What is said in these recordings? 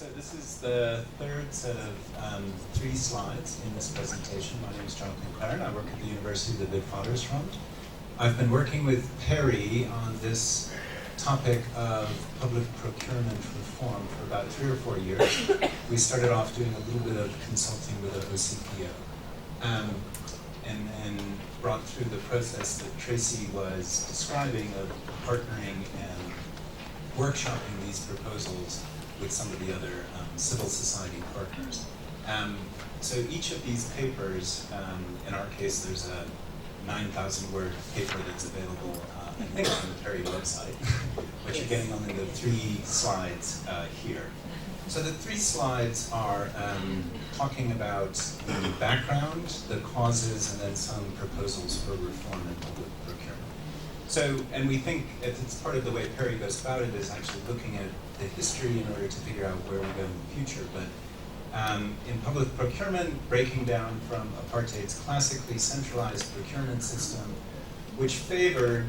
So this is the third set of 3 slides in this presentation. My name is Jonathan Claren. I work at the University of the Witwatersrand. I've been working with Perry on this topic of public procurement reform for about 3 or 4 years. We started off doing a little bit of consulting with the OCPO, and then brought through the process that Tracy was describing of partnering and workshopping these proposals with some of the other civil society partners. So each of these papers, in our case, there's a 9,000-word paper that's available, I think, on the Perry website, but you're getting only the 3 slides here. So the 3 slides are talking about the background, the causes, and then some proposals for reform in public procurement. So, and we think it's part of the way Perry goes about it is actually looking at the history in order to figure out where we go in the future. But in public procurement, breaking down from apartheid's classically centralized procurement system, which favored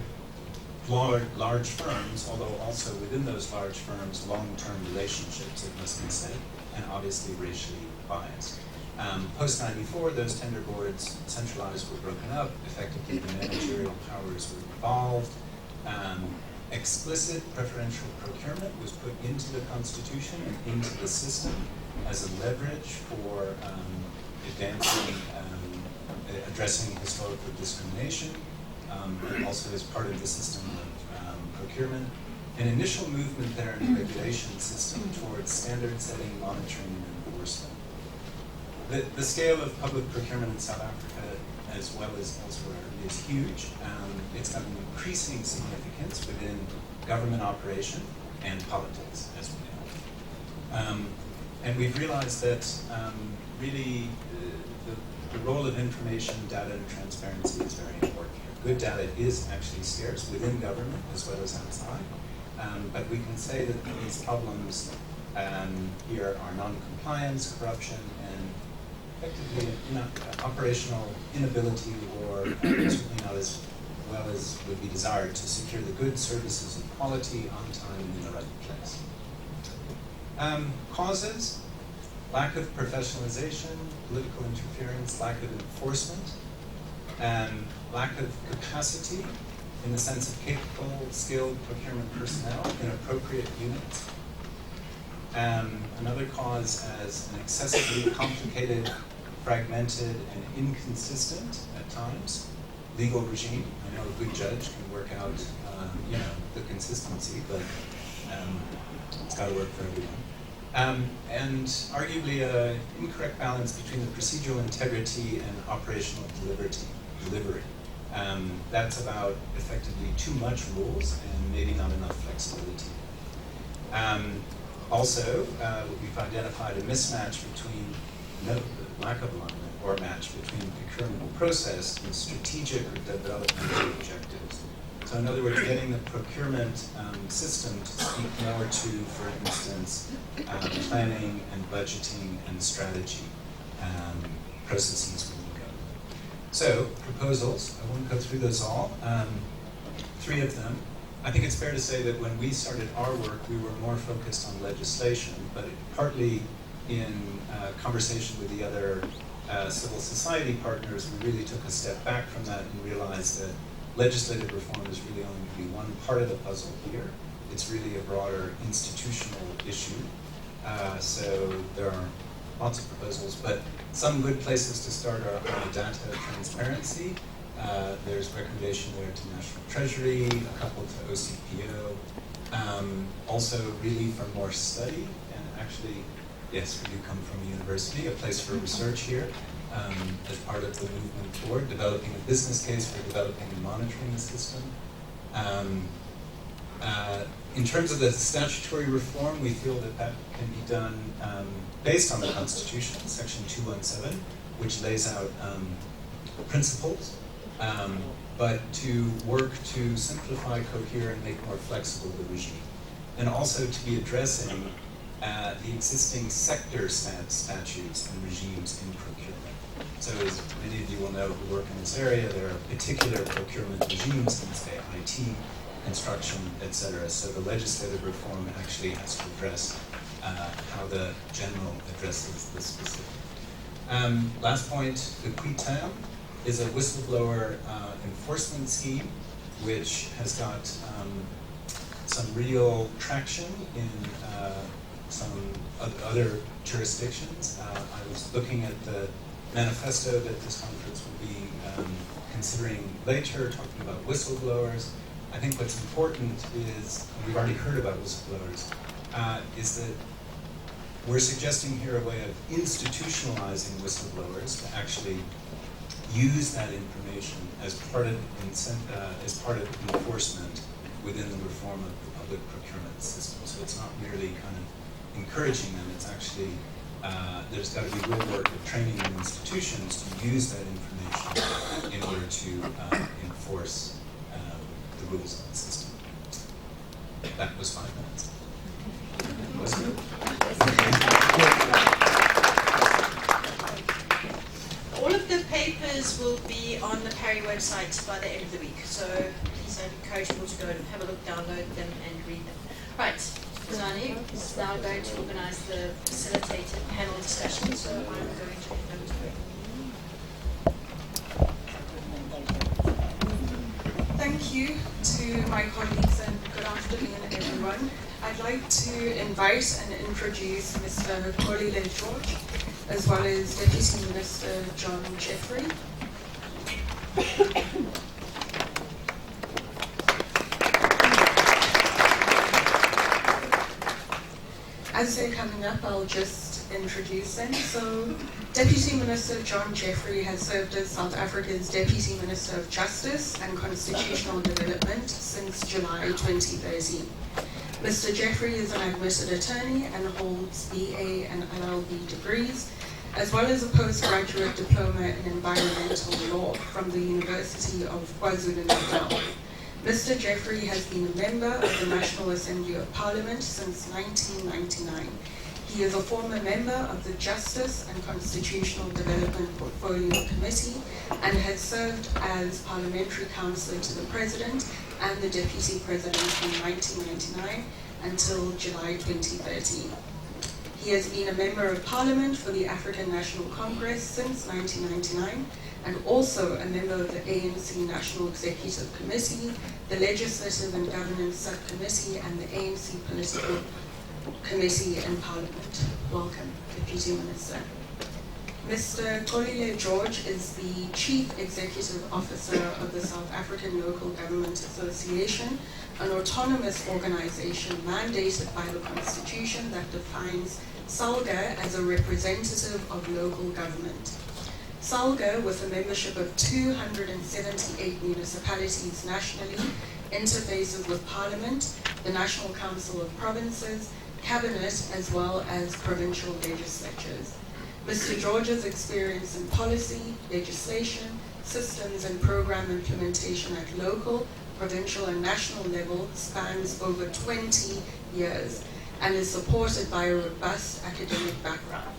large firms, although also within those large firms, long-term relationships, it must be said, and obviously racially biased. Post-94, those tender boards, centralized, were broken up. Effectively, the managerial powers were devolved. Explicit preferential procurement was put into the Constitution and into the system as a leverage for advancing, addressing historical discrimination, and also as part of the system of procurement. An initial movement there in the regulation system towards standard setting, monitoring, and enforcement. The scale of public procurement in South Africa, as well as elsewhere, is huge. It's got an increasing significance within government operation and politics, as we know. And we've realized that really the role of information, data, and transparency is very important here. Good data is actually scarce within government as well as outside. But we can say that these problems here are non-compliance, corruption, and effectively operational inability, or certainly not as well as would be desired to secure the goods, services, and quality on time and in the right place. Causes: lack of professionalization, political interference, lack of enforcement, lack of capacity in the sense of capable, skilled procurement personnel in appropriate units. Another cause as an excessively complicated, fragmented, and inconsistent, at times, legal regime. I know a good judge can work out, the consistency, but it's got to work for everyone. And arguably an incorrect balance between the procedural integrity and operational delivery. That's about effectively too much rules and maybe not enough flexibility. Also, we've identified a mismatch between, lack of alignment or match between the procurement process and strategic or developmental objectives. So in other words, getting the procurement system to speak more to, for instance, planning and budgeting and strategy processes within government. So, proposals, I won't go through those all. 3 of them. I think it's fair to say that when we started our work, we were more focused on legislation, but partly in conversation with the other civil society partners, we really took a step back from that and realized that legislative reform is really only going to be one part of the puzzle here. It's really a broader institutional issue. So there are lots of proposals, but some good places to start are on data transparency. There's recommendation there to National Treasury, a couple to OCPO. Also really for more study, and actually, yes, we do come from a university, a place for research here, as part of the movement toward developing a business case for developing and monitoring the system. In terms of the statutory reform, we feel that that can be done based on the Constitution, Section 217, which lays out principles, but to work to simplify, cohere, and make more flexible the regime. And also to be addressing the existing sector statutes and regimes in procurement. So as many of you will know who work in this area, there are particular procurement regimes in, say, IT, construction, etc. So the legislative reform actually has to address how the general addresses the specific. Last point, the Quitam is a whistleblower enforcement scheme which has got some real traction in some other jurisdictions. I was looking at the manifesto that this conference will be considering later, talking about whistleblowers. I think what's important is, we've already heard about whistleblowers, is that we're suggesting here a way of institutionalizing whistleblowers to actually use that information as part of enforcement within the reform of the public procurement system. So it's not merely kind of encouraging them, it's actually, there's got to be real work of training in institutions to use that information in order to enforce the rules of the system. That was 5 minutes. Was it? All of the papers will be on the PARI website by the end of the week, so please I encourage people to go and have a look, download them and read them. Right, Zani is now going to organize the facilitated panel discussion, so I'm going to hand over to her. Thank you to my colleagues and good afternoon everyone. I'd like to invite and introduce Mr. Xolile George, as well as Deputy Minister John Jeffrey. As they're coming up, I'll just introduce them. So, Deputy Minister John Jeffrey has served as South Africa's Deputy Minister of Justice and Constitutional Development since July 2013. Mr. Jeffrey is an admitted attorney and holds BA and LLB degrees, as well as a postgraduate diploma in environmental law from the University of KwaZulu-Natal. Mr. Jeffrey has been a member of the National Assembly of Parliament since 1999. He is a former member of the Justice and Constitutional Development Portfolio Committee and has served as Parliamentary Counsellor to the President and the Deputy President from 1999 until July 2013. He has been a Member of Parliament for the African National Congress since 1999 and also a member of the ANC National Executive Committee, the Legislative and Governance Subcommittee and the ANC Political Committee in Parliament. Welcome, Deputy Minister. Mr. Xolile George is the Chief Executive Officer of the South African Local Government Association, an autonomous organization mandated by the Constitution that defines SALGA as a representative of local government. SALGA, with a membership of 278 municipalities nationally, interfaces with Parliament, the National Council of Provinces, Cabinet, as well as provincial legislatures. Mr. George's experience in policy, legislation, systems and program implementation at local, provincial and national level spans over 20 years and is supported by a robust academic background.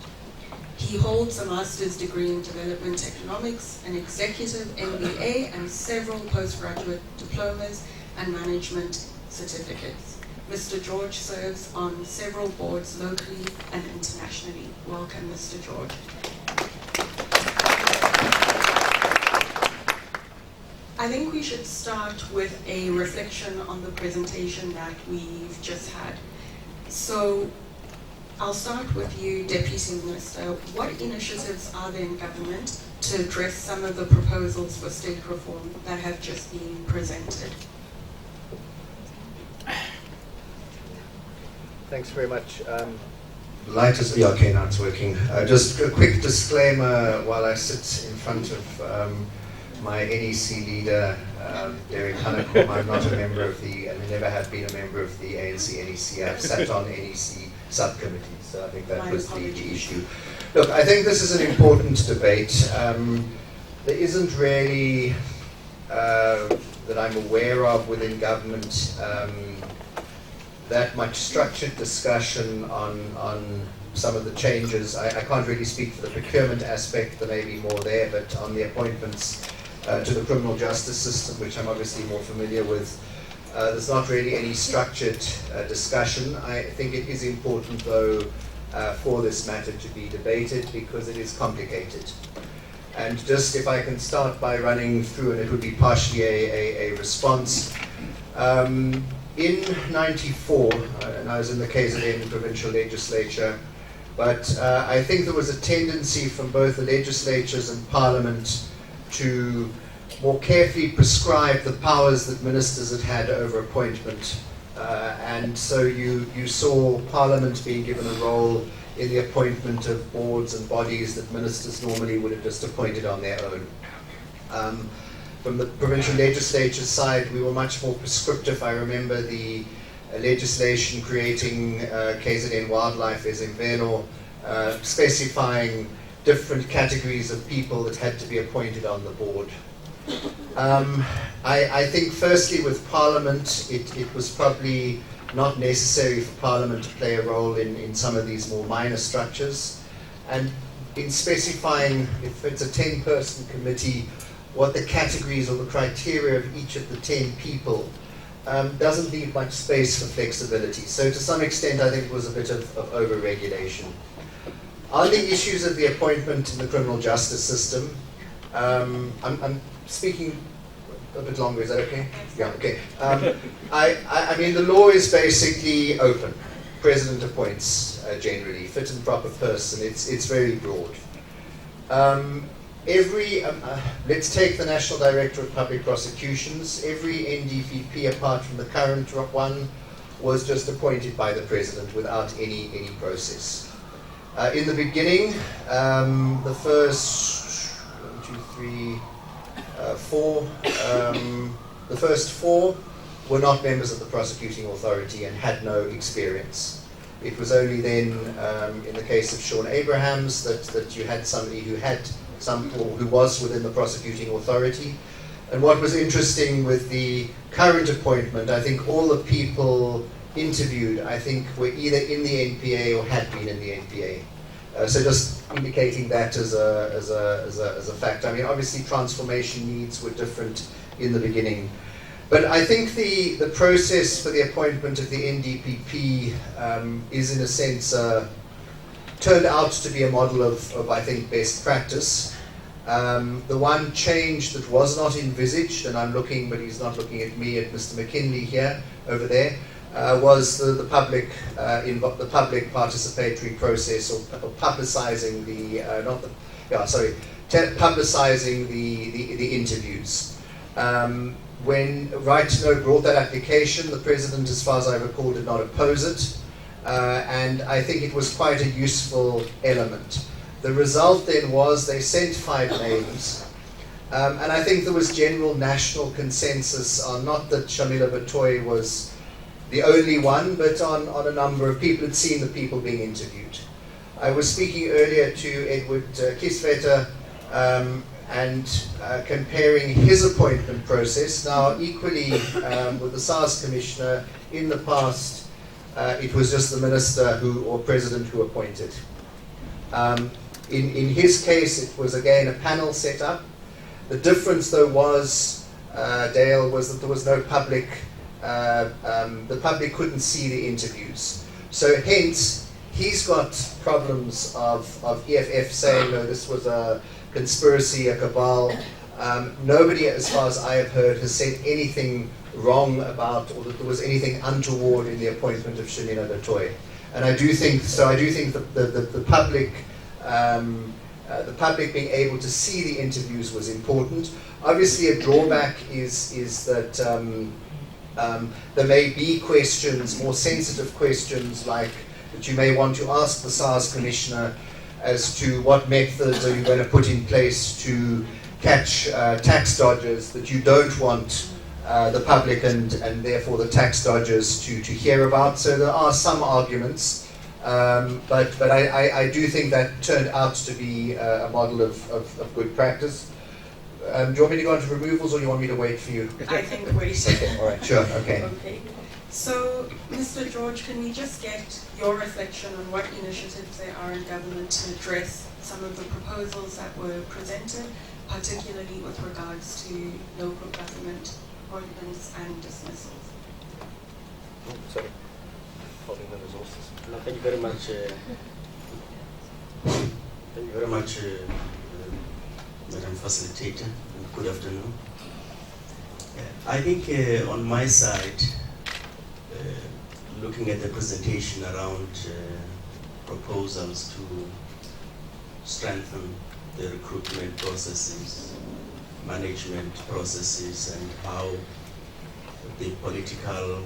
He holds a master's degree in development economics, an executive MBA, and several postgraduate diplomas and management certificates. Mr. George serves on several boards locally and internationally. Welcome, Mr. George. I think we should start with a reflection on the presentation that we've just had. So I'll start with you, Deputy Minister. What initiatives are there in government to address some of the proposals for state reform that have just been presented? Thanks very much. Light is the okay, now it's working. Just a quick disclaimer while I sit in front of my NEC leader, Derek Hanekom. I'm not a member of the, and I never have been a member of the ANC NEC. I've sat on NEC subcommittees, so I think that was the issue. Look, I think this is an important debate. There isn't really, that I'm aware of within government, that much structured discussion on some of the changes. I can't really speak for the procurement aspect, there may be more there, but on the appointments to the criminal justice system, which I'm obviously more familiar with, There's not really any structured discussion. I think it is important, though, for this matter to be debated because it is complicated. And just if I can start by running through, and it would be partially a response. In '94, and I was in the KZN provincial legislature, but I think there was a tendency from both the legislatures and Parliament to more carefully prescribe the powers that ministers had over appointment. And so you saw Parliament being given a role in the appointment of boards and bodies that ministers normally would have just appointed on their own. From the provincial legislature side, we were much more prescriptive. I remember the legislation creating KZN Wildlife as Imvelo, specifying different categories of people that had to be appointed on the board. I think firstly with Parliament, it was probably not necessary for Parliament to play a role in some of these more minor structures. And in specifying, if it's a 10-person committee, what the categories or the criteria of each of the 10 people doesn't leave much space for flexibility. So to some extent, I think it was a bit of over-regulation. On the issues of the appointment in the criminal justice system, I'm speaking a bit longer, is that okay? Yeah, okay. I mean, the law is basically open. President appoints generally, fit and proper person. It's very broad. Let's take the National Director of Public Prosecutions. Every NDPP, apart from the current one, was just appointed by the President without any process. In the beginning, the first 1, 2, 3, 4, the first 4 were not members of the prosecuting authority and had no experience. It was only then, in the case of Sean Abrahams, that you had somebody who was within the prosecuting authority. And what was interesting with the current appointment, I think all the people interviewed, I think, were either in the NPA or had been in the NPA. So just indicating that as a fact. I mean, obviously transformation needs were different in the beginning. But I think the process for the appointment of the NDPP is in a sense turned out to be a model of I think, best practice. The one change that was not envisaged, and I'm looking, but he's not looking at me, at Mr. McKinley here, over there, was the public participatory process, or publicizing publicizing the interviews. When Right to Know brought that application, the President, as far as I recall, did not oppose it, and I think it was quite a useful element. The result then was they sent 5 names, and I think there was general national consensus on not that Shamila Batoy was the only one, but on a number of people had seen the people being interviewed. I was speaking earlier to Edward Kieswetter and comparing his appointment process. Now, equally with the SARS Commissioner, in the past, it was just the Minister or President who appointed. In his case, it was again a panel set up. The difference, though, was, Dale, was that there was no public. The public couldn't see the interviews. So hence, he's got problems of EFF saying, no, this was a conspiracy, a cabal. Nobody, as far as I have heard, has said anything wrong about, or that there was anything untoward in the appointment of Shamila Batoy. And I do think the public being able to see the interviews was important. Obviously, a drawback is that there may be questions, more sensitive questions, like that you may want to ask the SARS Commissioner as to what methods are you going to put in place to catch tax dodgers that you don't want the public and therefore the tax dodgers to hear about. So there are some arguments, but I do think that turned out to be a model of good practice. Do you want me to go on to removals, or do you want me to wait for you? I think wait. Okay, all right, sure, okay. Okay. So, Mr. George, can we just get your reflection on what initiatives there are in government to address some of the proposals that were presented, particularly with regards to local government appointments and dismissals? Sorry. Holding the resources. No, thank you very much. Thank you very much, Madam Facilitator. And good afternoon. I think on my side, looking at the presentation around proposals to strengthen the recruitment processes, management processes, and how the political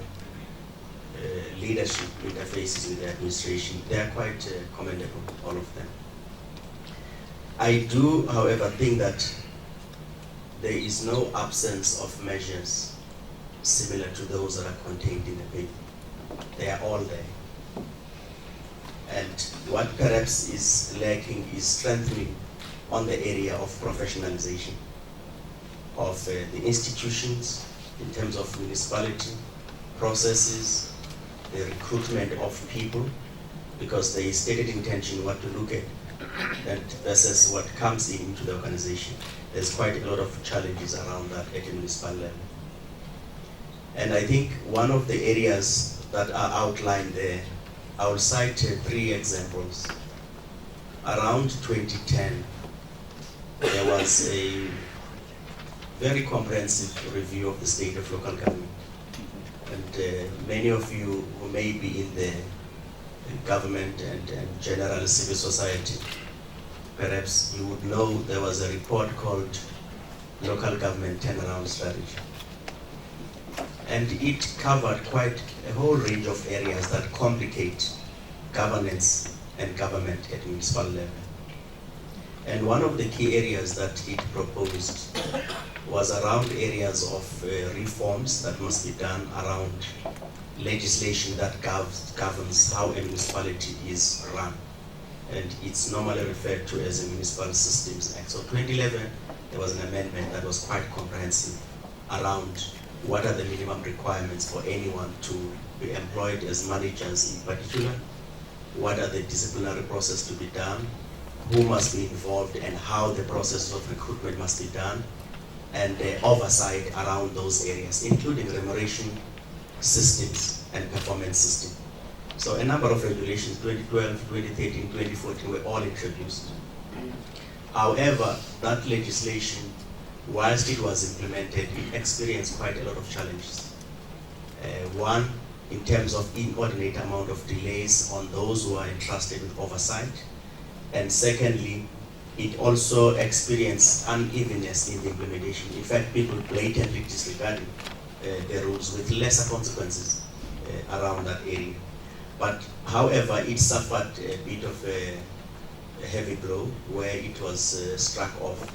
leadership interfaces with the administration, they are quite commendable, all of them. I do, however, think that there is no absence of measures similar to those that are contained in the paper. They are all there. And what perhaps is lacking is strengthening on the area of professionalization of the institutions in terms of municipality, processes, the recruitment of people, because there is stated intention what to look at and versus what comes into the organization. There's quite a lot of challenges around that at a municipal level. And I think one of the areas that are outlined there, I will cite 3 examples. Around 2010, there was a very comprehensive review of the state of local government. And many of you who may be in the government and general civil society, perhaps you would know there was a report called Local Government Turnaround Strategy. And it covered quite a whole range of areas that complicate governance and government at municipal level. And one of the key areas that it proposed was around areas of reforms that must be done around legislation that governs how a municipality is run. And it's normally referred to as a Municipal Systems Act. So 2011, there was an amendment that was quite comprehensive around what are the minimum requirements for anyone to be employed as managers in particular, what are the disciplinary process to be done, who must be involved and how the process of recruitment must be done, and the oversight around those areas, including remuneration systems and performance system. So a number of regulations, 2012, 2013, 2014, were all introduced. However, that legislation, whilst it was implemented, it experienced quite a lot of challenges. One, in terms of inordinate amount of delays on those who are entrusted with oversight. And secondly, it also experienced unevenness in the implementation. In fact, people blatantly disregarding the rules with lesser consequences around that area. But however, it suffered a bit of a heavy blow where it was struck off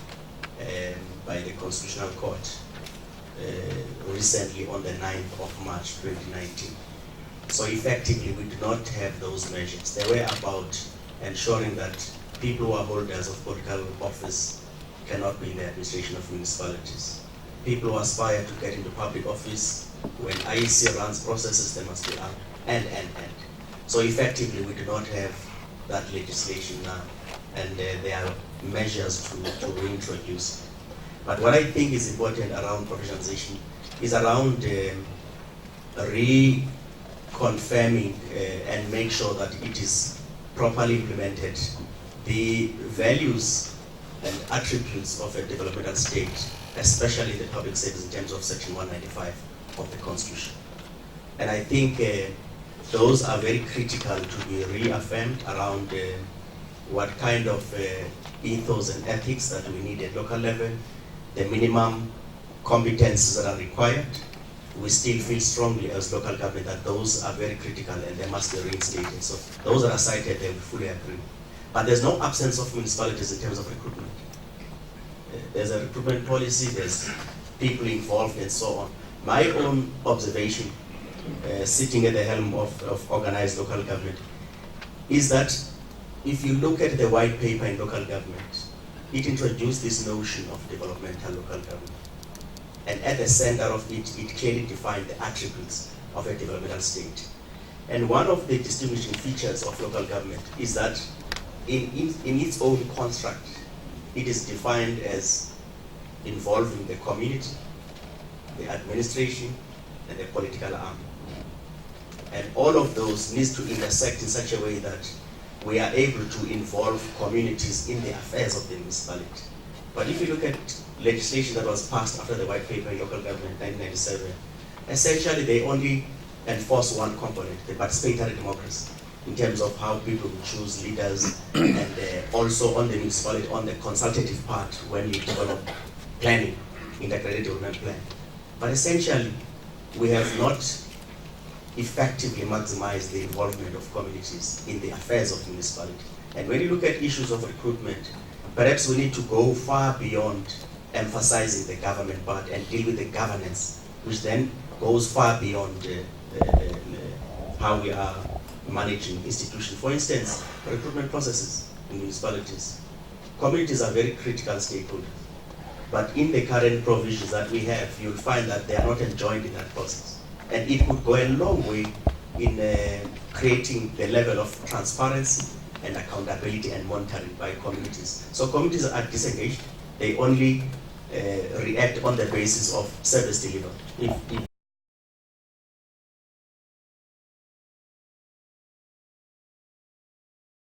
by the Constitutional Court recently on the 9th of March 2019. So effectively, we do not have those measures. They were about ensuring that people who are holders of political office cannot be in the administration of municipalities. People who aspire to get into public office, when IEC runs processes, they must be out, and. So effectively, we do not have that legislation now, and there are measures to reintroduce. But what I think is important around professionalization is around reconfirming and make sure that it is properly implemented the values and attributes of a developmental state, especially the public service in terms of Section 195 of the Constitution. And I think those are very critical to be reaffirmed around what kind of ethos and ethics that we need at local level, the minimum competences that are required. We still feel strongly as local government that those are very critical and they must be reinstated. So those that are cited, they will fully agree. But there's no absence of municipalities in terms of recruitment. There's a recruitment policy, there's people involved and so on. My own observation, sitting at the helm of organized local government, is that if you look at the white paper in local government, it introduced this notion of developmental local government. And at the center of it, it clearly defined the attributes of a developmental state. And one of the distinguishing features of local government is that in its own construct, it is defined as involving the community, the administration, and the political arm. And all of those needs to intersect in such a way that we are able to involve communities in the affairs of the municipality. But if you look at legislation that was passed after the white paper in local government 1997, essentially they only enforce one component, the participatory democracy, in terms of how people will choose leaders, and also on the municipality, on the consultative part when you develop planning, integrated development plan. But essentially, we have not effectively maximized the involvement of communities in the affairs of the municipality. And when you look at issues of recruitment, perhaps we need to go far beyond emphasizing the government part and deal with the governance, which then goes far beyond how we are managing institutions. For instance, recruitment processes in municipalities. Communities are very critical stakeholders. But in the current provisions that we have, you'll find that they are not enjoined in that process. And it could go a long way in creating the level of transparency and accountability and monitoring by communities. So communities are disengaged. They only react on the basis of service delivered. If